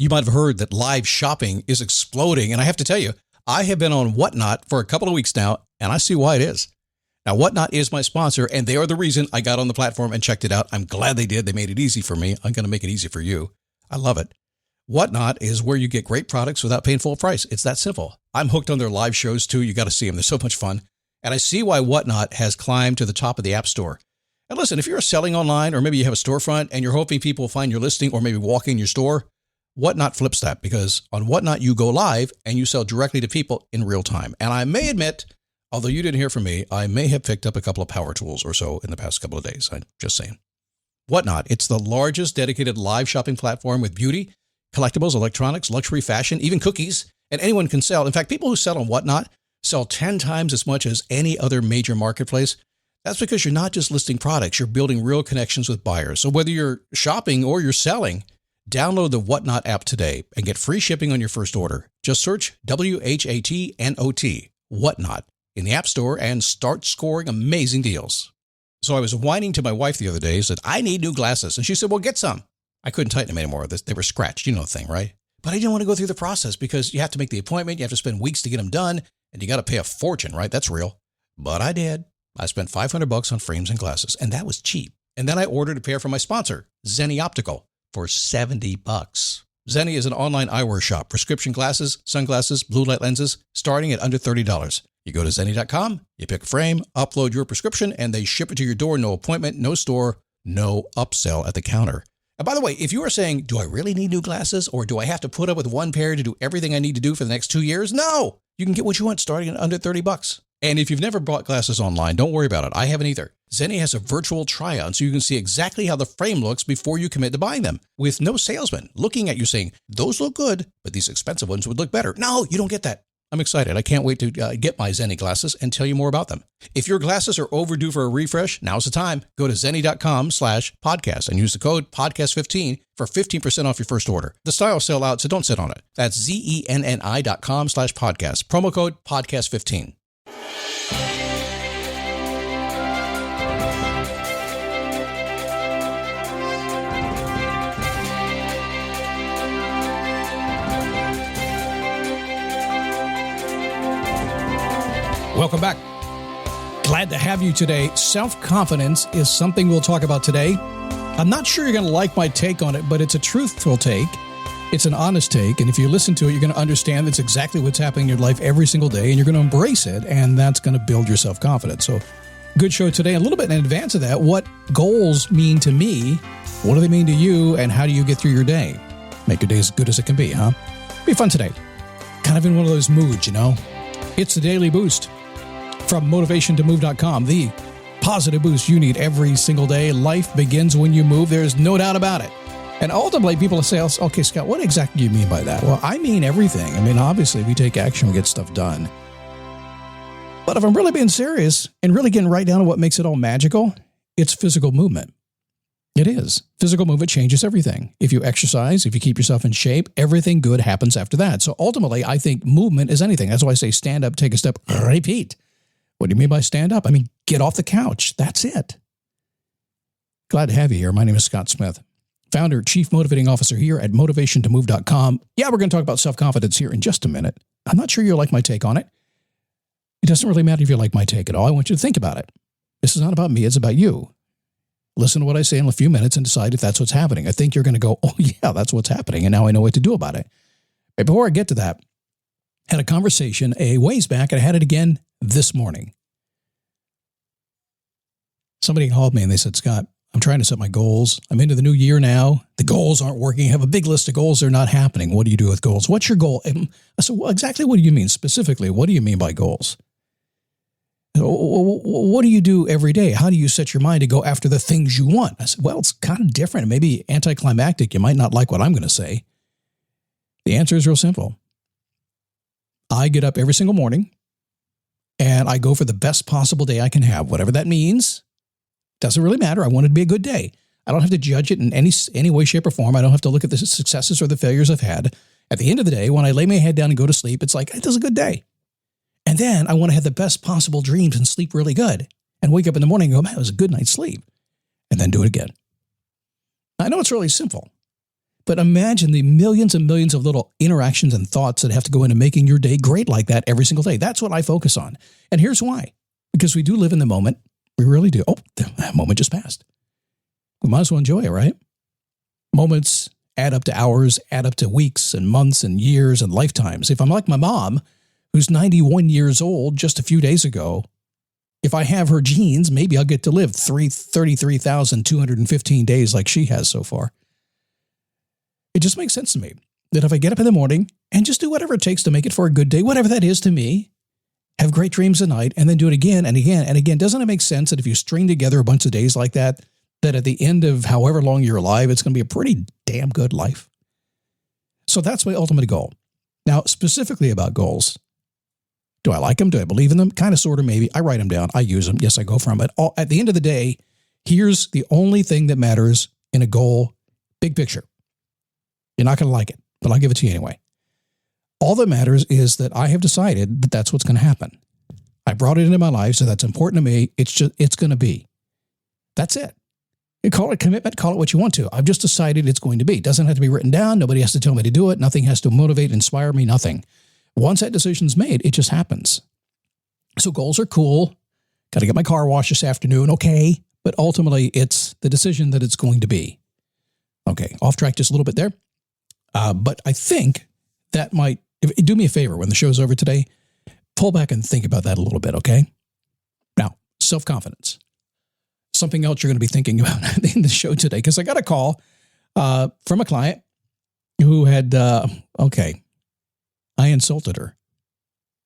You might have heard that live shopping is exploding. And I have to tell you, I have been on Whatnot for a couple of weeks now, and I see why it is. Now, Whatnot is my sponsor, and they are the reason I got on the platform and checked it out. I'm glad they did. They made it easy for me. I'm going to make it easy for you. I love it. Whatnot is where you get great products without paying full price. It's that simple. I'm hooked on their live shows, too. You got to see them. They're so much fun. And I see why Whatnot has climbed to the top of the App Store. And listen, if you're selling online, or maybe you have a storefront and you're hoping people will find your listing or maybe walk in your store, Whatnot flips that, because on Whatnot, you go live and you sell directly to people in real time. And I may admit, although you didn't hear from me, I may have picked up a couple of power tools or so in the past couple of days. I'm just saying. Whatnot, it's the largest dedicated live shopping platform with beauty, collectibles, electronics, luxury, fashion, even cookies, and anyone can sell. In fact, people who sell on Whatnot sell 10 times as much as any other major marketplace. That's because you're not just listing products, you're building real connections with buyers. So whether you're shopping or you're selling, download the Whatnot app today and get free shipping on your first order. Just search WHATNOT, Whatnot, in the App Store and start scoring amazing deals. So I was whining to my wife the other day, said, I need new glasses. And she said, well, get some. I couldn't tighten them anymore. They were scratched. You know the thing, right? But I didn't want to go through the process because you have to make the appointment. You have to spend weeks to get them done. And you got to pay a fortune, right? That's real. But I did. I spent $500 on frames and glasses, and that was cheap. And then I ordered a pair from my sponsor, Zenni Optical, for $70. Zenni is an online eyewear shop, prescription glasses, sunglasses, blue light lenses, starting at under $30. You go to Zenni.com, you pick a frame, upload your prescription, and they ship it to your door. No appointment, no store, no upsell at the counter. And by the way, if you are saying, do I really need new glasses, or do I have to put up with one pair to do everything I need to do for the next 2 years? No, you can get what you want starting at under $30. And if you've never bought glasses online, don't worry about it. I haven't either. Zenni has a virtual try-on so you can see exactly how the frame looks before you commit to buying them, with no salesman looking at you saying, those look good, but these expensive ones would look better. No, you don't get that. I'm excited. I can't wait to get my Zenni glasses and tell you more about them. If your glasses are overdue for a refresh, now's the time. Go to Zenni.com/podcast and use the code podcast15 for 15% off your first order. The styles sell out, so don't sit on it. That's ZENNI.com/podcast. Promo code podcast15. Welcome back. Glad to have you today. Self-confidence is something we'll talk about today. I'm not sure you're going to like my take on it, but it's a truthful take. It's an honest take. And if you listen to it, you're going to understand that's exactly what's happening in your life every single day, and you're going to embrace it, and that's going to build your self-confidence. So good show today. A little bit in advance of that, what goals mean to me, what do they mean to you, and how do you get through your day? Make your day as good as it can be, huh? Be fun today. Kind of in one of those moods, you know? It's the Daily Boost from motivationtomove.com, the positive boost you need every single day. Life begins when you move. There's no doubt about it. And ultimately, people say, okay, Scott, what exactly do you mean by that? Well, I mean everything. I mean, obviously, we take action, we get stuff done. But if I'm really being serious and really getting right down to what makes it all magical, it's physical movement. It is. Physical movement changes everything. If you exercise, if you keep yourself in shape, everything good happens after that. So ultimately, I think movement is anything. That's why I say stand up, take a step, repeat. What do you mean by stand up? I mean, get off the couch. That's it. Glad to have you here. My name is Scott Smith, founder, chief motivating officer here at motivationtomove.com. Yeah, we're going to talk about self-confidence here in just a minute. I'm not sure you'll like my take on it. It doesn't really matter if you like my take at all. I want you to think about it. This is not about me. It's about you. Listen to what I say in a few minutes and decide if that's what's happening. I think you're going to go, oh yeah, that's what's happening. And now I know what to do about it. But before I get to that, I had a conversation a ways back, and I had it again this morning. Somebody called me and they said, Scott, I'm trying to set my goals. I'm into the new year now. The goals aren't working. I have a big list of goals. They're not happening. What do you do with goals? What's your goal? I said, well, exactly what do you mean? Specifically, what do you mean by goals? What do you do every day? How do you set your mind to go after the things you want? I said, well, it's kind of different. Maybe anticlimactic. You might not like what I'm going to say. The answer is real simple. I get up every single morning and I go for the best possible day I can have, whatever that means. Doesn't really matter. I want it to be a good day. I don't have to judge it in any way, shape, or form. I don't have to look at the successes or the failures I've had. At the end of the day, when I lay my head down and go to sleep, it's like, it was a good day. And then I want to have the best possible dreams and sleep really good and wake up in the morning and go, man, it was a good night's sleep. And then do it again. I know it's really simple, But imagine the millions and millions of little interactions and thoughts that have to go into making your day great like that every single day. That's what I focus on. And here's why. Because we do live in the moment. We really do. Oh, that moment just passed. We might as well enjoy it, right? Moments add up to hours, add up to weeks and months and years and lifetimes. If I'm like my mom, who's 91 years old just a few days ago, if I have her genes, maybe I'll get to live 33,215 days like she has so far. It just makes sense to me that if I get up in the morning and just do whatever it takes to make it for a good day, whatever that is to me, have great dreams at night, and then do it again and again and again. Doesn't it make sense that if you string together a bunch of days like that, that at the end of however long you're alive, it's going to be a pretty damn good life? So that's my ultimate goal. Now, specifically about goals. Do I like them? Do I believe in them? Kind of, sort of, maybe. I write them down. I use them. Yes, I go from it. At the end of the day, here's the only thing that matters in a goal, big picture. You're not going to like it, but I'll give it to you anyway. All that matters is that I have decided that that's what's going to happen. I brought it into my life, so that's important to me. It's going to be. That's it. You call it commitment, call it what you want to. I've just decided it's going to be. It doesn't have to be written down. Nobody has to tell me to do it. Nothing has to motivate, inspire me, nothing. Once that decision's made, it just happens. So goals are cool. Got to get my car washed this afternoon. Okay. But ultimately, it's the decision that it's going to be. Okay. Off track just a little bit there. But I think that might do me a favor when the show's over today. Pull back and think about that a little bit. Okay. Now, self-confidence. Something else you're going to be thinking about in the show today, because I got a call from a client who had, I insulted her.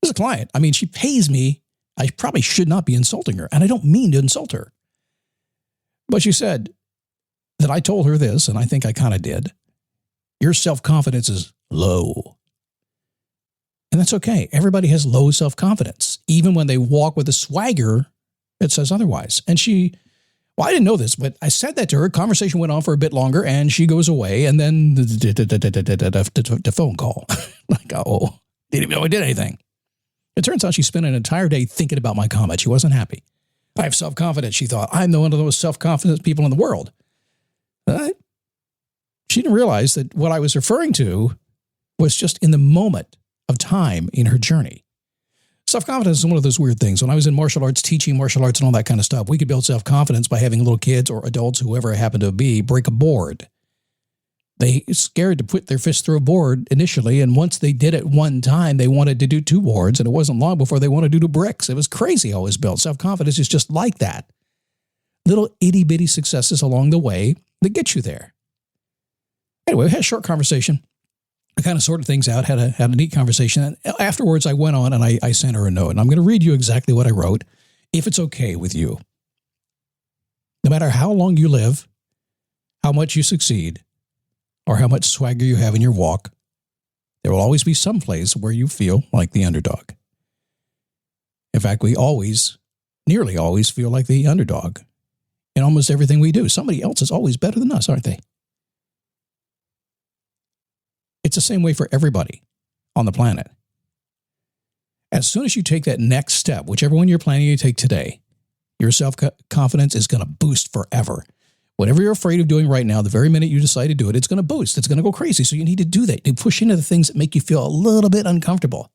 This is a client. I mean, she pays me. I probably should not be insulting her, and I don't mean to insult her. But she said that I told her this, and I think I kind of did. Your self-confidence is low. And that's okay. Everybody has low self-confidence. Even when they walk with a swagger, it says otherwise. And I didn't know this, but I said that to her. Conversation went on for a bit longer, and she goes away, and then the phone call. Like, didn't even know I did anything. It turns out she spent an entire day thinking about my comment. She wasn't happy. I have self-confidence, she thought. I'm one of the most self-confident people in the world. She didn't realize that what I was referring to was just in the moment of time in her journey. Self-confidence is one of those weird things. When I was in martial arts, teaching martial arts and all that kind of stuff, we could build self-confidence by having little kids or adults, whoever it happened to be, break a board. They scared to put their fist through a board initially, and once they did it one time, they wanted to do 2 boards, and it wasn't long before they wanted to do 2 bricks. It was crazy how it was built. Self-confidence is just like that. Little itty-bitty successes along the way that get you there. Anyway, we had a short conversation. I kind of sorted things out, had a neat conversation. And afterwards, I went on and I sent her a note. And I'm going to read you exactly what I wrote, if it's okay with you. No matter how long you live, how much you succeed, or how much swagger you have in your walk, there will always be some place where you feel like the underdog. In fact, we nearly always feel like the underdog in almost everything we do. Somebody else is always better than us, aren't they? It's the same way for everybody on the planet. As soon as you take that next step, whichever one you're planning to take today, your self-confidence is going to boost forever. Whatever you're afraid of doing right now, the very minute you decide to do it, it's going to boost. It's going to go crazy. So you need to do that. You push into the things that make you feel a little bit uncomfortable.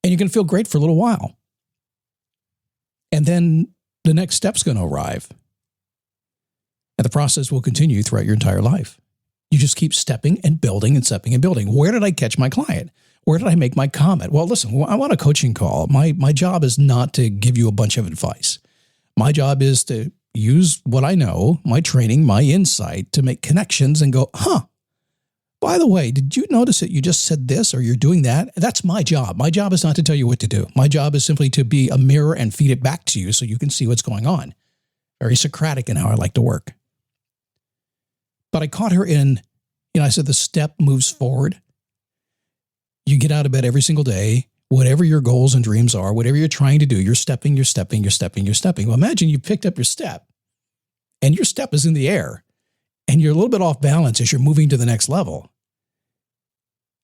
And you're going to feel great for a little while. And then the next step's going to arrive. And the process will continue throughout your entire life. You just keep stepping and building and stepping and building. Where did I catch my client? Where did I make my comment? Well, listen, I want a coaching call. My job is not to give you a bunch of advice. My job is to use what I know, my training, my insight, to make connections and go, by the way, did you notice that you just said this or you're doing that? That's my job. My job is not to tell you what to do. My job is simply to be a mirror and feed it back to you so you can see what's going on. Very Socratic in how I like to work. But I caught her in, I said the step moves forward. You get out of bed every single day, whatever your goals and dreams are, whatever you're trying to do, you're stepping. Well, imagine you picked up your step and your step is in the air and you're a little bit off balance as you're moving to the next level.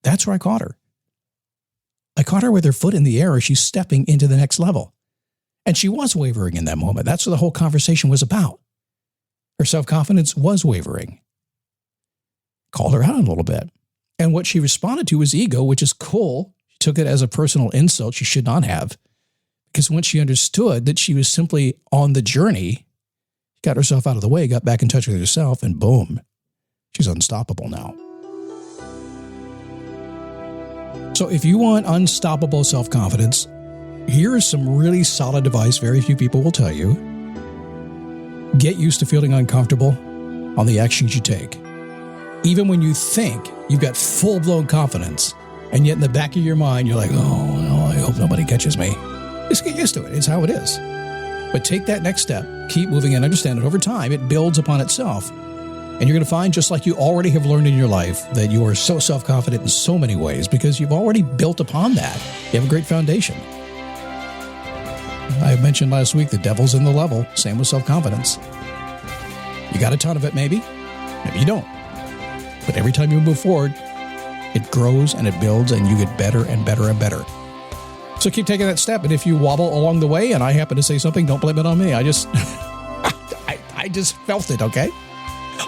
That's where I caught her. I caught her with her foot in the air as she's stepping into the next level. And she was wavering in that moment. That's what the whole conversation was about. Her self-confidence was wavering. called her out a little bit. And what she responded to was ego, which is cool. She took it as a personal insult she should not have. Because once she understood that she was simply on the journey, got herself out of the way, got back in touch with herself, and boom, she's unstoppable now. So if you want unstoppable self-confidence, here is some really solid advice very few people will tell you. Get used to feeling uncomfortable on the actions you take. Even when you think you've got full-blown confidence, and yet in the back of your mind, you're like, oh, no, I hope nobody catches me. Just get used to it. It's how it is. But take that next step, keep moving, and understand that over time, it builds upon itself. And you're going to find, just like you already have learned in your life, that you are so self-confident in so many ways because you've already built upon that. You have a great foundation. I mentioned last week, the devil's in the level. Same with self-confidence. You got a ton of it, maybe. Maybe you don't. But every time you move forward, it grows and it builds and you get better and better and better. So keep taking that step. And if you wobble along the way and I happen to say something, don't blame it on me. I just felt it, okay?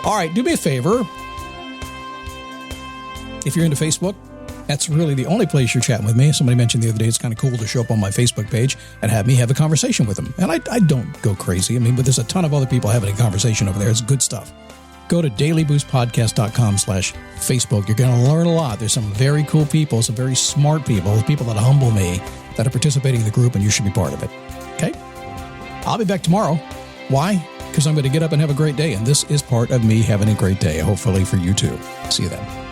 All right, do me a favor. If you're into Facebook, that's really the only place you're chatting with me. Somebody mentioned the other day it's kind of cool to show up on my Facebook page and have me have a conversation with them. And I don't go crazy. But there's a ton of other people having a conversation over there. It's good stuff. Go to dailyboostpodcast.com/Facebook. You're going to learn a lot. There's some very cool people, some very smart people that humble me, that are participating in the group, and you should be part of it. Okay? I'll be back tomorrow. Why? Because I'm going to get up and have a great day, and this is part of me having a great day, hopefully for you too. See you then.